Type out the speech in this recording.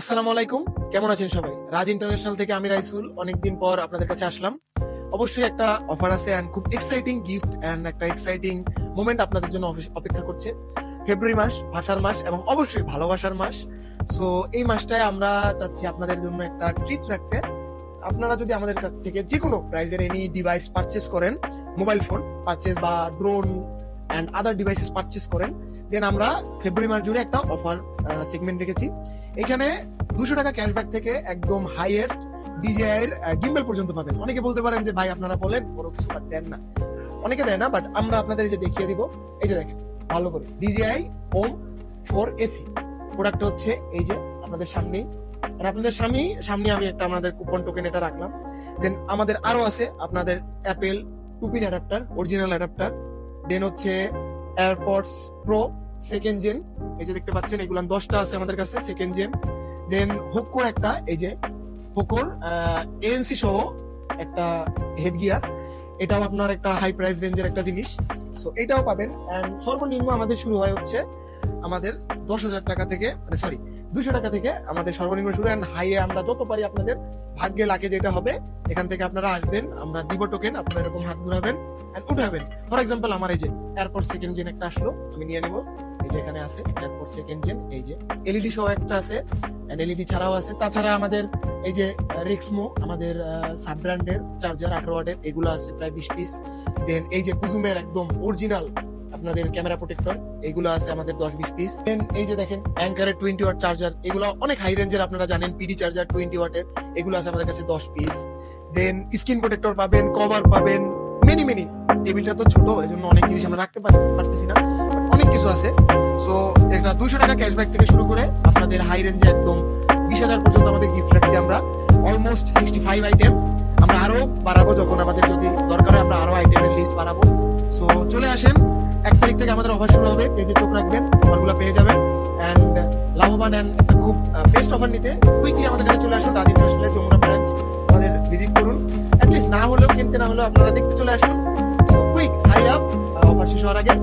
আসসালামু আলাইকুম, কেমন আছেন সবাই? রাজ ইন্টারন্যাশনাল থেকে আমি রাইসুল অনেকদিন পর আপনাদের কাছে আসলাম। অবশ্যই একটা অফার আছে এন্ড খুব এক্সাইটিং গিফট এন্ড একটা এক্সাইটিং মোমেন্ট আপনাদের জন্য অপেক্ষা করছে। ফেব্রুয়ারি মাস ভাষার মাস এবং অবশ্যই ভালোবাসার মাস। সো এই মাসটায় আমরা চাচ্ছি আপনাদের জন্য একটা ট্রিট রাখতে। আপনারা যদি আমাদের কাছ থেকে যে কোনো প্রাইজের এনি ডিভাইস পারচেজ করেন, মোবাইল ফোন পারচেজ বা drone and other devices purchase করেন, দেন আমরা ফেব্রুয়ারি মাস জুড়ে একটা অফার সেগমেন্ট রেখেছি। এখানে 200 টাকা ক্যাশব্যাক থেকে একদম হাইয়েস্ট ডিজিআই এর গিম্বেল পর্যন্ত পাবেন। অনেকে বলতে পারেন যে ভাই আপনারা বলেন বড় কিছু বাট দেন না, অনেকে দেয় না, বাট আমরা আপনাদের এই যে দেখিয়ে দিব। এই যে দেখেন ভালো করে ডিজিআই হোম 4AC প্রোডাক্ট হচ্ছে এই যে আপনাদের সামনেই। আর আপনাদের সামনে আমি একটা আমাদের কুপন টোকেন এটা রাখলাম। দেন আমাদের আরো আছে আপনাদের apple 2 pin adapter, original adapter. Then হচ্ছে এয়ারপডস প্রো সেকেন্ড জেন, এই যে দেখতে পাচ্ছেন এগুলো 10টা আছে আমাদের কাছে সেকেন্ড জেন। দেন হুকোর একটা, এই যে হুকোর এএনসি সহ একটা হেড গিয়ার, এটাও আপনার একটা হাই প্রাইস রেঞ্জের একটা জিনিস। সো এটাও পাবেন। এন্ড সর্বনিম্ন আমাদের শুরু হয় হচ্ছে আমাদের 10,000 টাকা থেকে, মানে সরি 200 টাকা থেকে আমাদের সর্বনিম্ন শুরু। এন্ড হাইয়ে আমরা যত পারি আপনাদের ভাগ্যে লাখে যেটা হবে এখান থেকে আপনারা আসবেন, আমরা দিব টোকেন, আপনারা এরকম হাত ঘুরাবেন এন্ড উঠাবেন। ফর এক্সাম্পল আমার এই যে এয়ারপোর্ট সেকেন্ড জেন একটা আসলো, আমি নিয়ে নিব। এই যে এখানে আছে এয়ারপোর্ট সেকেন্ড জেন, এই যে এলইডি সহ একটা আছে এন্ড এলইডি ছাড়াও আছে। তাছাড়া আমাদের এই যে রেক্সমো আমাদের সাব ব্র্যান্ডের চার্জার 18 ওয়াটের এগুলো আছে প্রায় 20 পিস। দেন এই যে কুজুমের একদম অরিজিনাল আপনাদের ক্যামেরা প্রোটেক্টর এগুলো আছে আমাদের 10-20 পিস। দেন এই যে দেখেন অ্যাঙ্কারের 20 ওয়াট চার্জার, এগুলো অনেক হাই রেঞ্জের, আপনারা জানেন পিডি চার্জার 20 ওয়াটের, এগুলো আছে আমাদের কাছে 10 পিস। দেন স্ক্রিন প্রোটেক্টর পাবেন, কভার পাবেন, মেনি। টেবিলটা তো ছোট, এই জন্য অনেক জিনিস আমরা রাখতে পারতেছি না, অনেক কিছু আছে। সো একটা 200 টাকা ক্যাশব্যাক থেকে শুরু করে আপনাদের হাই রেঞ্জে একদম 20,000 পর্যন্ত আমাদের গিফট রাখছি আমরা। Almost 65 item. আমরা আরো বাড়াবো, যখন আমাদের যদি দরকার হয় আমরা আরো আইটেমের লিস্ট বাড়াবো। সো চলে আসেন, 1 তারিখ থেকে আমাদের অফার শুরু হবে, পেজে চোখ রাখবেন, অফারগুলো পেয়ে যাবেন এন্ড লাভবান এন্ড একটা খুব বেস্ট অফার নিতে কুইকলি আমাদের কাছে চলে আসুন। রাজ ইন্টারন্যাশনাল যমুনা ব্রাঞ্চ আমাদের ভিজিট করুন। অ্যাটলিস্ট না হলেও কিনতে না হলেও আপনারা দেখতে চলে আসুন। So quick hurry up, offer শেষ হওয়ার আগে।